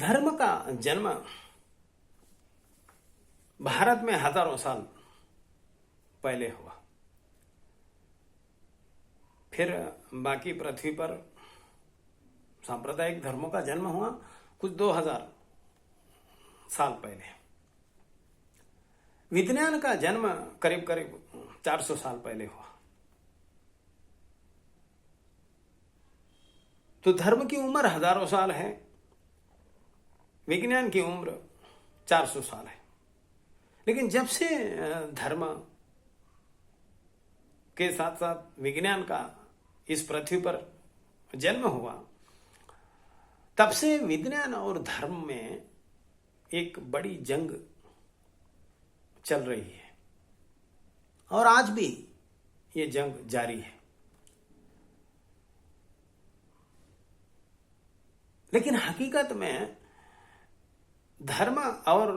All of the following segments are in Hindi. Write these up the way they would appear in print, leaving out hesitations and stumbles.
धर्म का जन्म भारत में हजारों साल पहले हुआ। फिर बाकी पृथ्वी पर सांप्रदायिक धर्मों का जन्म हुआ कुछ 2000 साल पहले। विज्ञान का जन्म करीब करीब 400 साल पहले हुआ। तो धर्म की उम्र हजारों साल है, विज्ञान की उम्र 400 साल है। लेकिन जब से धर्म के साथ साथ विज्ञान का इस पृथ्वी पर जन्म हुआ, तब से विज्ञान और धर्म में एक बड़ी जंग चल रही है और आज भी ये जंग जारी है। लेकिन हकीकत में धर्म और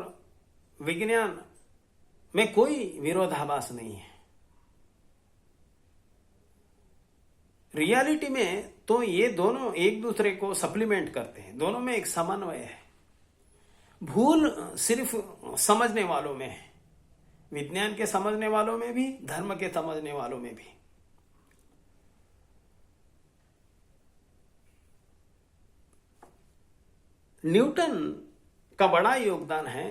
विज्ञान में कोई विरोधाभास नहीं है। रियलिटी में तो ये दोनों एक दूसरे को सप्लीमेंट करते हैं, दोनों में एक समन्वय है। भूल सिर्फ समझने वालों में है, विज्ञान के समझने वालों में भी, धर्म के समझने वालों में भी। न्यूटन का बड़ा योगदान है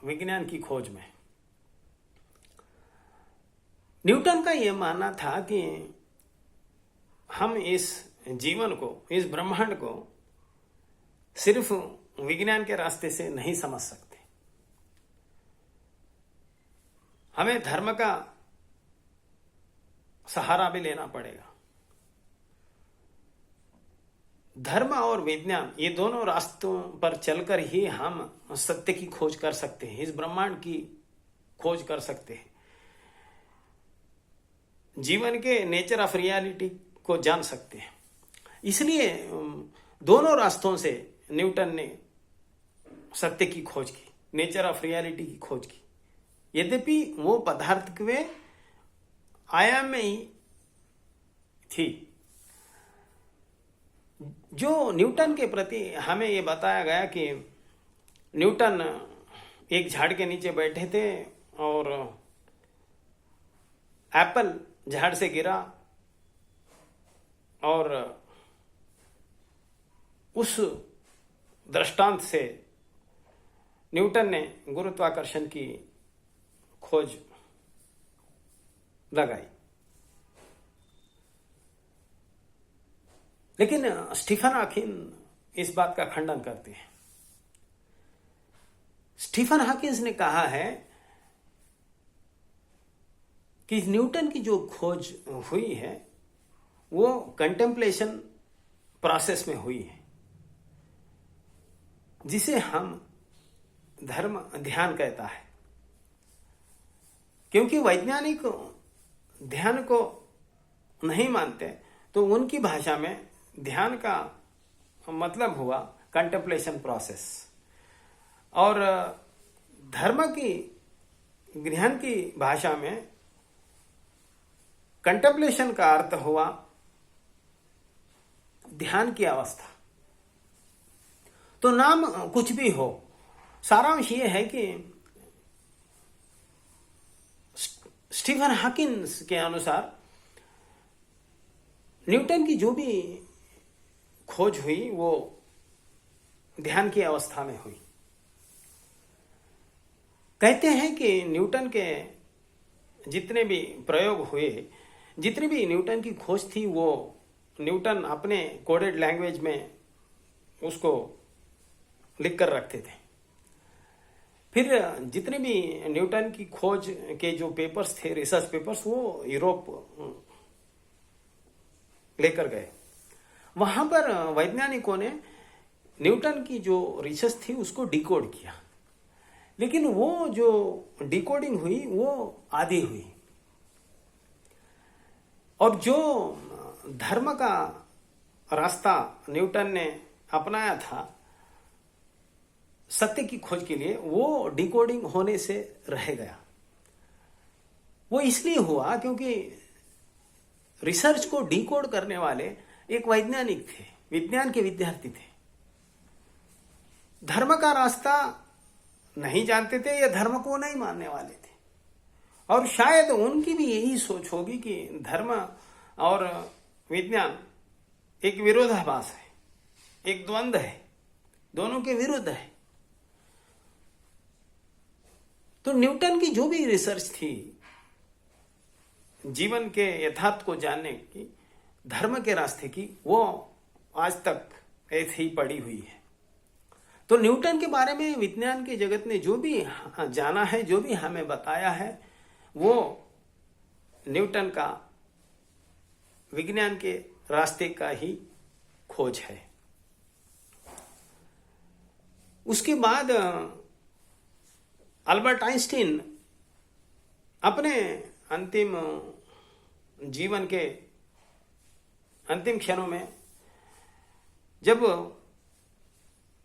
विज्ञान की खोज में। न्यूटन का यह मानना था कि हम इस जीवन को, इस ब्रह्मांड को सिर्फ विज्ञान के रास्ते से नहीं समझ सकते। हमें धर्म का सहारा भी लेना पड़ेगा। धर्म और विज्ञान ये दोनों रास्तों पर चलकर ही हम सत्य की खोज कर सकते हैं, इस ब्रह्मांड की खोज कर सकते हैं, जीवन के नेचर ऑफ रियलिटी को जान सकते हैं। इसलिए दोनों रास्तों से न्यूटन ने सत्य की खोज की, नेचर ऑफ रियलिटी की खोज की। यद्यपि वो पदार्थ के आयाम में ही थी। जो न्यूटन के प्रति हमें ये बताया गया कि न्यूटन एक झाड़ के नीचे बैठे थे और एप्पल झाड़ से गिरा और उस दृष्टांत से न्यूटन ने गुरुत्वाकर्षण की खोज लगाई। लेकिन स्टीफन हॉकिंस इस बात का खंडन करते हैं। स्टीफन हॉकिंस ने कहा है कि न्यूटन की जो खोज हुई है वो कंटेम्पलेशन प्रोसेस में हुई है, जिसे हम धर्म ध्यान कहता है। क्योंकि वैज्ञानिक ध्यान को नहीं मानते, तो उनकी भाषा में ध्यान का मतलब हुआ कंटेम्पलेशन प्रोसेस, और धर्म की, ज्ञान की भाषा में कंटेम्पलेशन का अर्थ हुआ ध्यान की अवस्था। तो नाम कुछ भी हो, सारांश ये है कि स्टीफन हॉकिंस के अनुसार न्यूटन की जो भी खोज हुई वो ध्यान की अवस्था में हुई। कहते हैं कि न्यूटन के जितने भी प्रयोग हुए, जितनी भी न्यूटन की खोज थी, वो न्यूटन अपने कोडेड लैंग्वेज में उसको लिख कर रखते थे। फिर जितने भी न्यूटन की खोज के जो पेपर्स थे, रिसर्च पेपर्स, वो यूरोप लेकर गए। वहां पर वैज्ञानिकों ने न्यूटन की जो रिसर्च थी उसको डिकोड किया, लेकिन वो जो डिकोडिंग हुई वो आधी हुई। और जो धर्म का रास्ता न्यूटन ने अपनाया था सत्य की खोज के लिए, वो डिकोडिंग होने से रह गया। वो इसलिए हुआ क्योंकि रिसर्च को डिकोड करने वाले एक वैज्ञानिक थे, विज्ञान के विद्यार्थी थे। धर्म का रास्ता नहीं जानते थे या धर्म को नहीं मानने वाले थे। और शायद उनकी भी यही सोच होगी कि धर्म और विज्ञान एक विरोधाभास है, एक द्वंद्व है, दोनों के विरुद्ध है। तो न्यूटन की जो भी रिसर्च थी जीवन के यथार्थ को जानने की, धर्म के रास्ते की, वो आज तक ऐसे ही पड़ी हुई है। तो न्यूटन के बारे में विज्ञान के जगत ने जो भी जाना है, जो भी हमें बताया है, वो न्यूटन का विज्ञान के रास्ते का ही खोज है। उसके बाद अल्बर्ट आइंस्टीन अपने अंतिम जीवन के अंतिम क्षणों में जब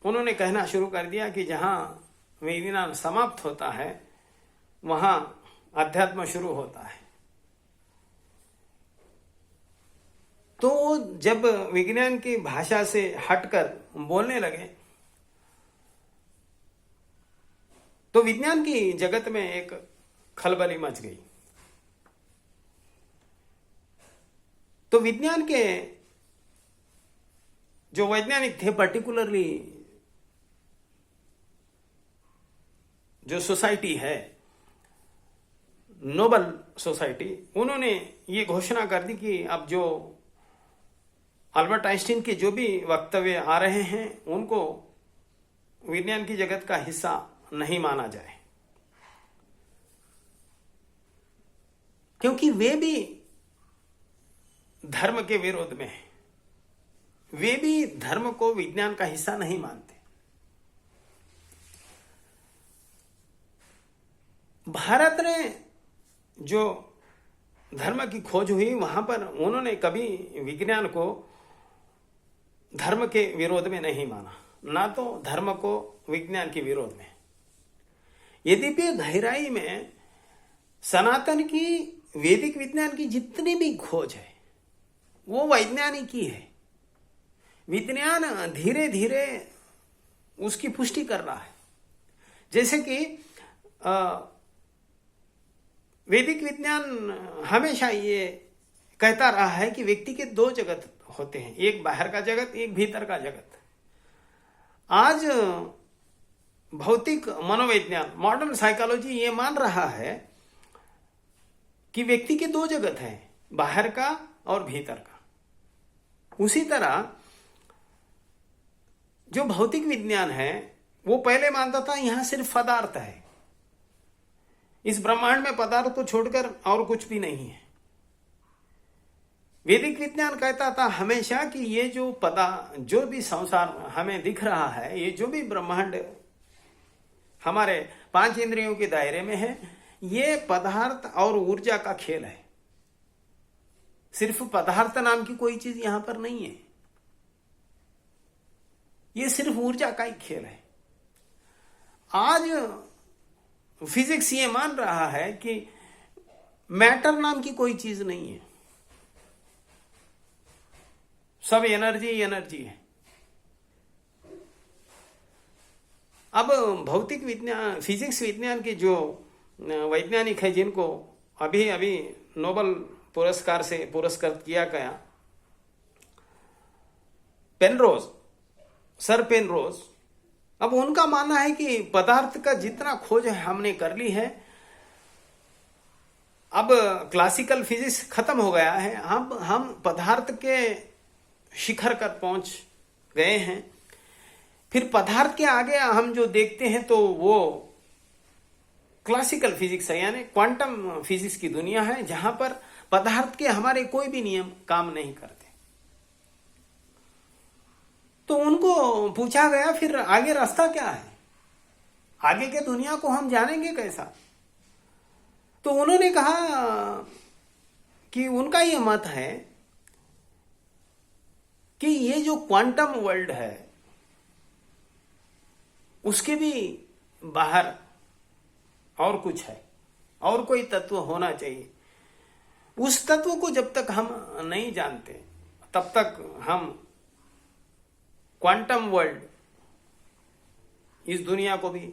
उन्होंने कहना शुरू कर दिया कि जहां विज्ञान समाप्त होता है वहां अध्यात्म शुरू होता है, तो जब विज्ञान की भाषा से हटकर बोलने लगे तो विज्ञान की जगत में एक खलबली मच गई। तो विज्ञान के जो वैज्ञानिक थे, पर्टिकुलरली जो सोसाइटी है, नोबल सोसाइटी, उन्होंने ये घोषणा कर दी कि अब जो अल्बर्ट आइंस्टीन के जो भी वक्तव्य आ रहे हैं उनको विज्ञान की जगत का हिस्सा नहीं माना जाए, क्योंकि वे भी धर्म के विरोध में हैं। वे भी धर्म को विज्ञान का हिस्सा नहीं मानते। भारत ने जो धर्म की खोज हुई वहां पर उन्होंने कभी विज्ञान को धर्म के विरोध में नहीं माना, ना तो धर्म को विज्ञान के विरोध में। यद्यपि गहराई में सनातन की वैदिक विज्ञान की जितनी भी खोज है वो वैज्ञानिक ही है। विज्ञान धीरे धीरे उसकी पुष्टि कर रहा है। जैसे कि वैदिक विज्ञान हमेशा ये कहता रहा है कि व्यक्ति के दो जगत होते हैं, एक बाहर का जगत, एक भीतर का जगत। आज भौतिक मनोविज्ञान, मॉडर्न साइकोलॉजी ये मान रहा है कि व्यक्ति के दो जगत हैं, बाहर का और भीतर का। उसी तरह जो भौतिक विज्ञान है वो पहले मानता था यहां सिर्फ पदार्थ है, इस ब्रह्मांड में पदार्थ को छोड़कर और कुछ भी नहीं है। वैदिक विज्ञान कहता था हमेशा कि ये जो भी संसार हमें दिख रहा है, ये जो भी ब्रह्मांड हमारे 5 इंद्रियों के दायरे में है, ये पदार्थ और ऊर्जा का खेल है। सिर्फ पदार्थ नाम की कोई चीज यहां पर नहीं है, ये सिर्फ ऊर्जा का ही खेल है। आज फिजिक्स ये मान रहा है कि मैटर नाम की कोई चीज नहीं है, सब एनर्जी एनर्जी है। अब भौतिक विज्ञान, फिजिक्स विज्ञान के जो वैज्ञानिक है जिनको अभी अभी नोबेल पुरस्कार से पुरस्कृत किया गया, पेनरोज, सर पेनरोज, अब उनका मानना है कि पदार्थ का जितना खोज हमने कर ली है, अब क्लासिकल फिजिक्स खत्म हो गया है, हम पदार्थ के शिखर पर पहुंच गए हैं। फिर पदार्थ के आगे हम जो देखते हैं तो वो क्लासिकल फिजिक्स है, यानी क्वांटम फिजिक्स की दुनिया है, जहां पर पदार्थ के हमारे कोई भी नियम काम नहीं करते। तो उनको पूछा गया फिर आगे रास्ता क्या है, आगे के दुनिया को हम जानेंगे कैसा? तो उन्होंने कहा कि उनका यह मत है कि ये जो क्वांटम वर्ल्ड है उसके भी बाहर और कुछ है, और कोई तत्व होना चाहिए। उस तत्व को जब तक हम नहीं जानते तब तक हम क्वांटम वर्ल्ड इस दुनिया को भी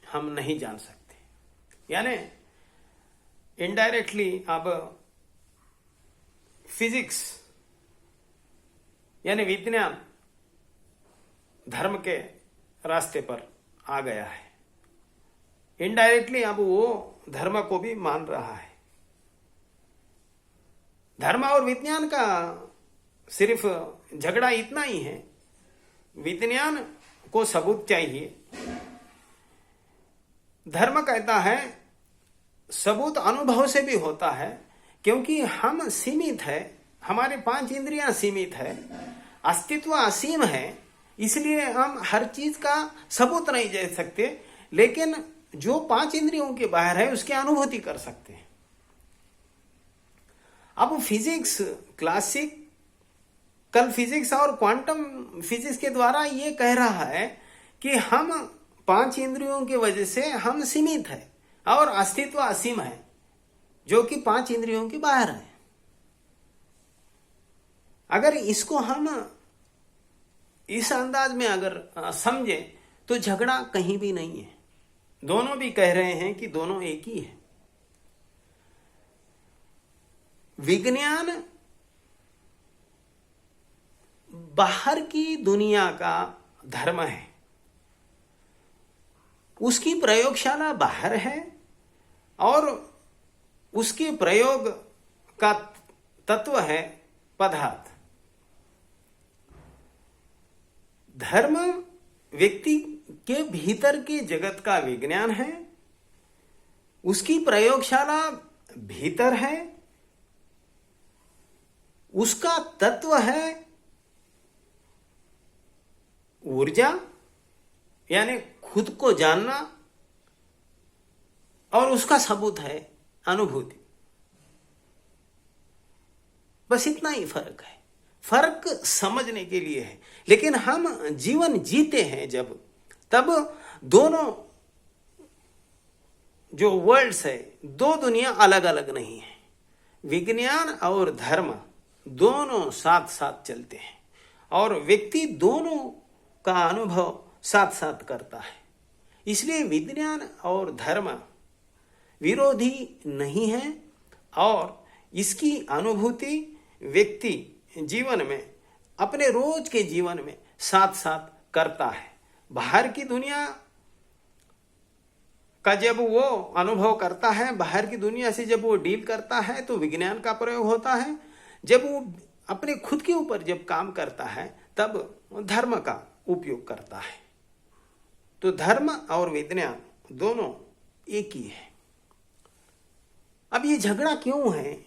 हम नहीं जान सकते। यानी इनडायरेक्टली अब फिजिक्स यानी विज्ञान धर्म के रास्ते पर आ गया है। इनडायरेक्टली अब वो धर्म को भी मान रहा है। धर्म और विज्ञान का सिर्फ झगड़ा इतना ही है, विज्ञान को सबूत चाहिए, धर्म कहता है सबूत अनुभव से भी होता है, क्योंकि हम सीमित है, हमारे 5 इंद्रियां सीमित है, अस्तित्व असीम है, इसलिए हम हर चीज का सबूत नहीं दे सकते, लेकिन जो 5 इंद्रियों के बाहर है उसकी अनुभूति कर सकते हैं। अब फिजिक्स क्लासिकल फिजिक्स और क्वांटम फिजिक्स के द्वारा ये कह रहा है कि हम 5 इंद्रियों की वजह से हम सीमित है और अस्तित्व असीम है, जो कि 5 इंद्रियों के बाहर है। अगर इसको हम इस अंदाज में अगर समझे तो झगड़ा कहीं भी नहीं है। दोनों भी कह रहे हैं कि दोनों एक ही है। विज्ञान बाहर की दुनिया का धर्म है, उसकी प्रयोगशाला बाहर है और उसके प्रयोग का तत्व है पदार्थ। धर्म व्यक्ति के भीतर के जगत का विज्ञान है, उसकी प्रयोगशाला भीतर है, उसका तत्व है ऊर्जा यानी खुद को जानना, और उसका सबूत है अनुभूति। बस इतना ही फर्क है। फर्क समझने के लिए है, लेकिन हम जीवन जीते हैं जब, तब दोनों जो वर्ल्ड्स है, 2 दुनिया अलग अलग नहीं है। विज्ञान और धर्म दोनों साथ साथ चलते हैं और व्यक्ति दोनों का अनुभव साथ साथ करता है। इसलिए विज्ञान और धर्म विरोधी नहीं है और इसकी अनुभूति व्यक्ति जीवन में, अपने रोज के जीवन में साथ साथ करता है। बाहर की दुनिया का जब वो अनुभव करता है, बाहर की दुनिया से जब वो डील करता है तो विज्ञान का प्रयोग होता है। जब वो अपने खुद के ऊपर जब काम करता है तब धर्म का उपयोग करता है। तो धर्म और विज्ञान दोनों एक ही है। अब ये झगड़ा क्यों है?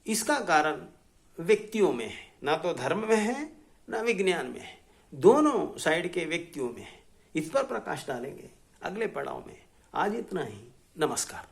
इसका कारण व्यक्तियों में है, ना तो धर्म में है ना विज्ञान में है, दोनों साइड के व्यक्तियों में है। इस पर प्रकाश डालेंगे अगले पड़ाव में। आज इतना ही। नमस्कार।